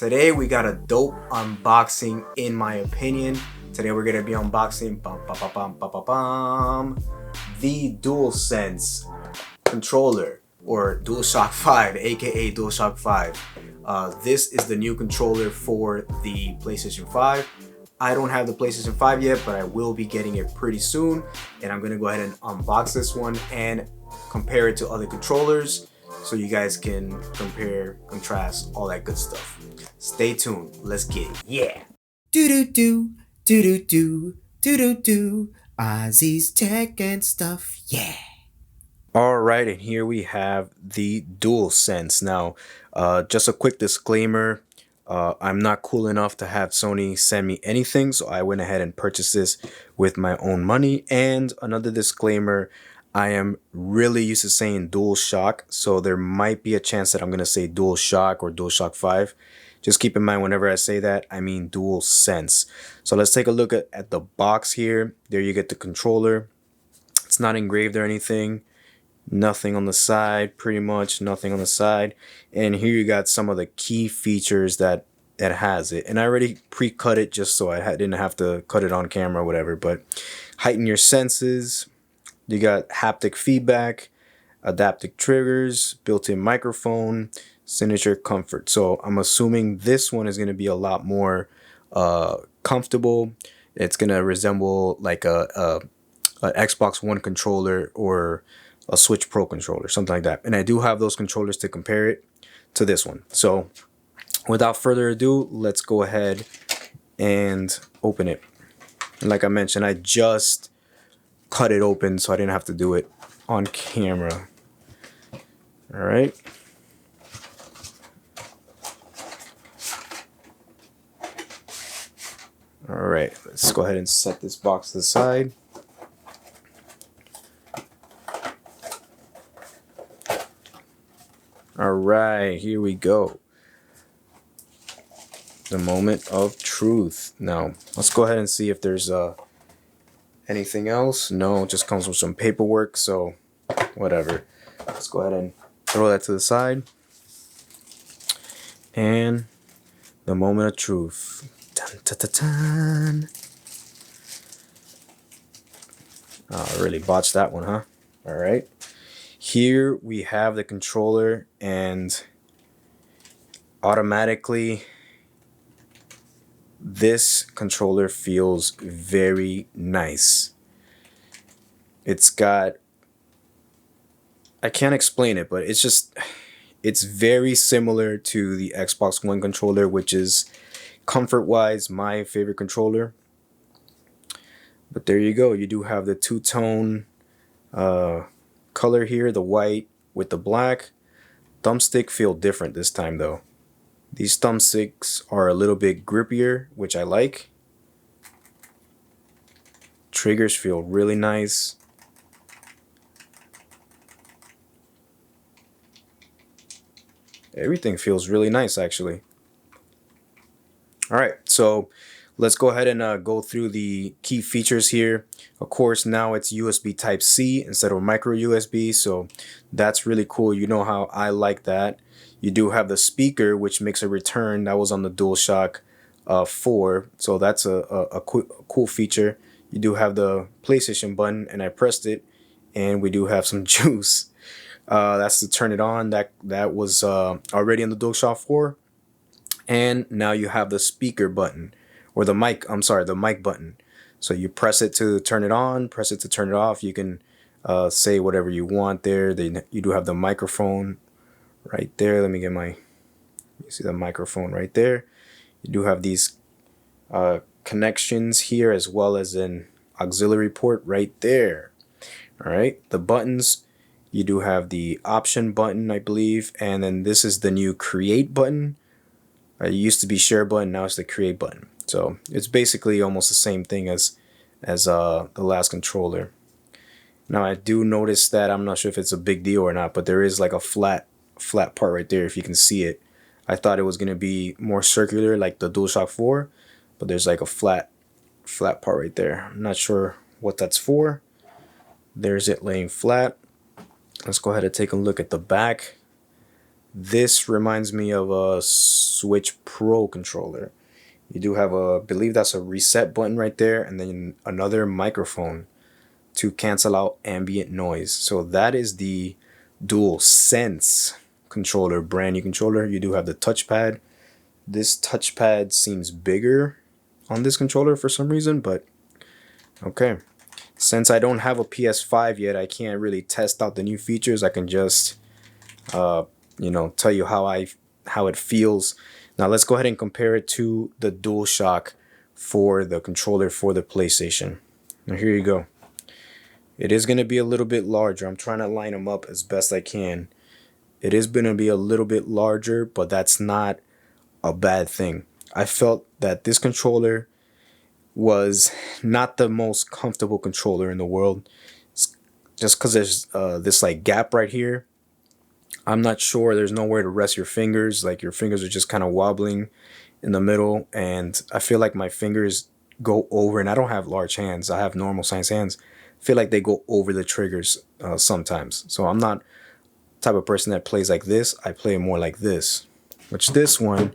Today we got a dope unboxing in my opinion. Today we're gonna be unboxing the DualSense controller or DualShock 5, aka DualShock 5. This is the new controller for the PlayStation 5. I don't have the PlayStation 5 yet, but I will be getting it pretty soon. And I'm gonna go ahead and unbox this one and compare it to other controllers so you guys can compare, contrast, all that good stuff. Stay tuned. Let's get it. Yeah. Do Ozzy's tech and stuff. Yeah. All right, and here we have the DualSense. Now, just a quick disclaimer. I'm not cool enough to have Sony send me anything, so I went ahead and purchased this with my own money. And another disclaimer, I am really used to saying DualShock, so there might be a chance that I'm going to say DualShock or DualShock 5. Just keep in mind whenever I say that, I mean DualSense. So let's take a look at the box here. There you get the controller. It's not engraved or anything. Nothing on the side, pretty much nothing on the side. And here you got some of the key features that has it. And I already pre-cut it just so I didn't have to cut it on camera or whatever. But heighten your senses. You got haptic feedback, adaptive triggers, built-in microphone, signature comfort. So I'm assuming this one is going to be a lot more comfortable. It's going to resemble like a Xbox One controller or a Switch Pro controller, something like that. And I do have those controllers to compare it to this one. So without further ado, let's go ahead and open it. And like I mentioned, I just cut it open so I didn't have to do it on camera. All right. All right, let's go ahead and set this box to the side. All right, here we go. The moment of truth. Now, let's go ahead and see if there's anything else. No, it just comes with some paperwork, so whatever. Let's go ahead and throw that to the side. And the moment of truth. Dun, dun, dun, dun. Oh, I really botched that one, huh? All right. Here we have the controller, and automatically this controller feels very nice. It's got, I can't explain it, but it's very similar to the Xbox One controller, which is comfort-wise my favorite controller. But there you go. You do have the two-tone color here, the white with the black. Thumbstick feel different this time though. These thumbsticks are a little bit grippier, which I like. Triggers feel really nice. Everything feels really nice actually. All right, so let's go ahead and go through the key features here. Of course, now it's USB Type-C instead of micro USB, so that's really cool. You know how I like that. You do have the speaker, which makes a return. That was on the DualShock 4, so that's a cool feature. You do have the PlayStation button, and I pressed it, and we do have some juice. That's to turn it on. That was already on the DualShock 4. And now you have the speaker button, or the mic, I'm sorry, the mic button. So you press it to turn it on, press it to turn it off. You can say whatever you want there. You do have the microphone right there. Let me get you see the microphone right there. You do have these connections here, as well as an auxiliary port right there. All right, the buttons, you do have the option button, I believe. And then this is the new create button. It used to be share button, now it's the create button. So it's basically almost the same thing as the last controller. Now I do notice that, I'm not sure if it's a big deal or not, but there is like a flat part right there, if you can see it. I thought it was going to be more circular like the DualShock 4, but there's like a flat part right there. I'm not sure what that's for. There's it laying flat. Let's go ahead and take a look at the back. This reminds me of a Switch Pro controller. You do have a, I believe that's a reset button right there, and then another microphone to cancel out ambient noise. So that is the DualSense controller, brand new controller. You do have the touchpad. This touchpad seems bigger on this controller for some reason, but okay. Since I don't have a PS5 yet, I can't really test out the new features. I can just, tell you how it feels. Now let's go ahead and compare it to the DualShock for the controller for the PlayStation. Now here you go. It is going to be a little bit larger. I'm trying to line them up as best I can. It is going to be a little bit larger, but that's not a bad thing. I felt that this controller was not the most comfortable controller in the world, just because there's this like gap right here. I'm not sure, there's nowhere to rest your fingers. Like your fingers are just kind of wobbling in the middle, and I feel like my fingers go over, and I don't have large hands, I have normal size hands. I feel like they go over the triggers sometimes. So I'm not the type of person that plays like this. I play more like this, which this one,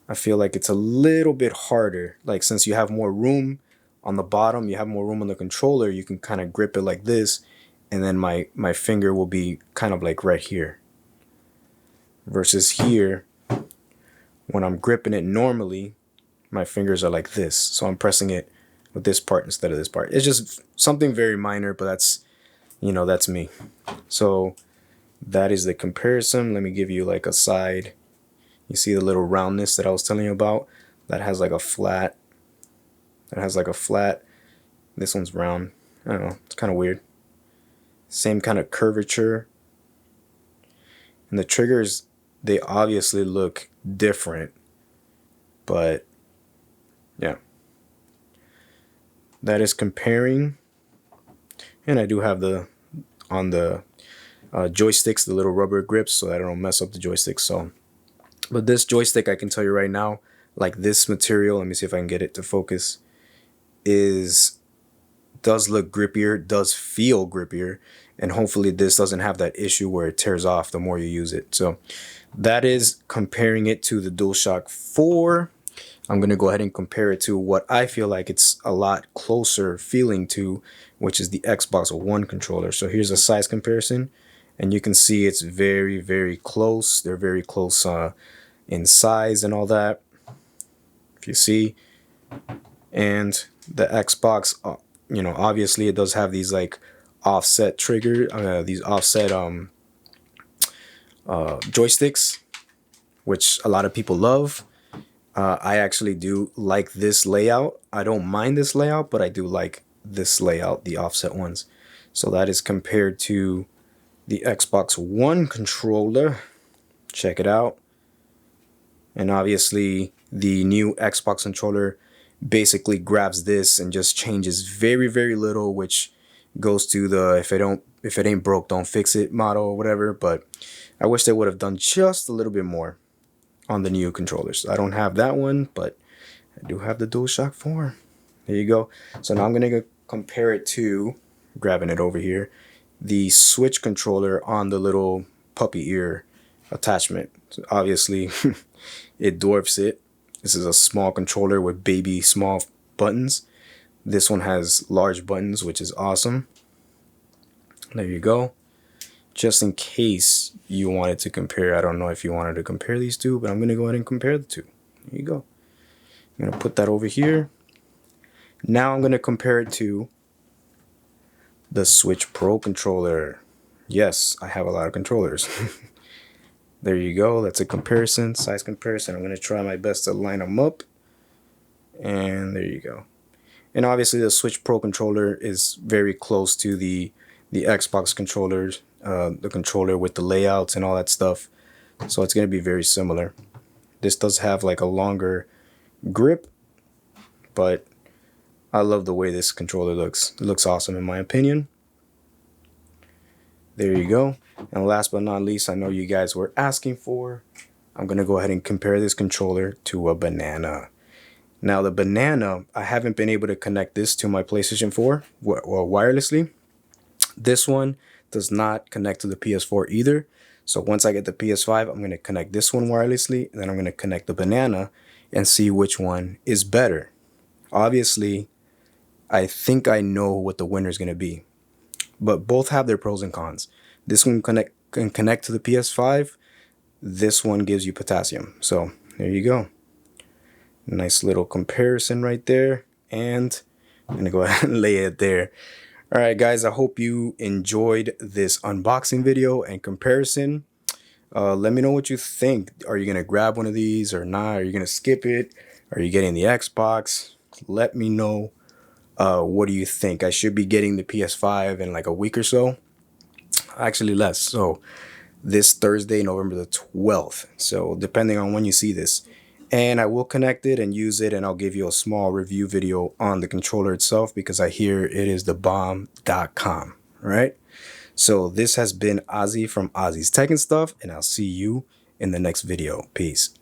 I feel like it's a little bit harder. Like since you have more room on the bottom, you have more room on the controller, you can kind of grip it like this, and then my finger will be kind of like right here. Versus here, when I'm gripping it normally, my fingers are like this. So I'm pressing it with this part instead of this part. It's just something very minor, but that's me. So that is the comparison. Let me give you like a side. You see the little roundness that I was telling you about? That has like a flat. This one's round. I don't know. It's kind of weird. Same kind of curvature. And the triggers, they obviously look different. But yeah. That is comparing. And I do have on the joysticks, the little rubber grips, so I don't mess up the joysticks. So. But this joystick, I can tell you right now, like this material, let me see if I can get it to focus, does look grippier, does feel grippier, and hopefully this doesn't have that issue where it tears off the more you use it. So that is comparing it to the DualShock 4. I'm going to go ahead and compare it to what I feel like it's a lot closer feeling to, which is the Xbox One controller. So here's a size comparison, and you can see it's very, very close. They're very close in size and all that, if you see. And the Xbox, obviously it does have these like offset these offset joysticks, which a lot of people love. I actually do like this layout. I don't mind this layout, but I do like this layout, the offset ones. So that is compared to the Xbox One controller. Check it out. And obviously the new Xbox controller basically grabs this and just changes very, very little, which goes to the if it ain't broke, don't fix it motto or whatever. But I wish they would have done just a little bit more on the new controllers. I don't have that one, but I do have the DualShock 4. There you go. So now I'm gonna compare it to, grabbing it over here, the Switch controller on the little puppy ear attachment. So obviously it dwarfs it. This is a small controller with baby small buttons. This one has large buttons, which is awesome. There you go. Just in case you wanted to compare, I don't know if you wanted to compare these two, but I'm going to go ahead and compare the two. There you go. I'm going to put that over here. Now I'm going to compare it to the Switch Pro controller. Yes, I have a lot of controllers. There you go. That's a comparison, size comparison. I'm going to try my best to line them up. And there you go. And obviously the Switch Pro controller is very close to the Xbox controllers, the controller with the layouts and all that stuff. So it's going to be very similar. This does have like a longer grip, but I love the way this controller looks. It looks awesome in my opinion. There you go. And last but not least, I know you guys were asking for, I'm going to go ahead and compare this controller to a banana. Now the banana, I haven't been able to connect this to my PlayStation 4 wirelessly. This one does not connect to the PS4 either. So once I get the PS5, I'm going to connect this one wirelessly, and then I'm going to connect the banana and see which one is better. Obviously, I think I know what the winner is going to be, but both have their pros and cons. This one can connect to the PS5. This one gives you potassium. So there you go. Nice little comparison right there. And I'm going to go ahead and lay it there. All right, guys, I hope you enjoyed this unboxing video and comparison. Let me know what you think. Are you going to grab one of these or not? Are you going to skip it? Are you getting the Xbox? Let me know. What do you think? I should be getting the PS5 in like a week or so. Actually, less. So this Thursday, November the 12th. So depending on when you see this. And I will connect it and use it, and I'll give you a small review video on the controller itself because I hear it is the bomb.com. Right? So this has been Ozzy from Ozzy's Tech and Stuff, and I'll see you in the next video. Peace.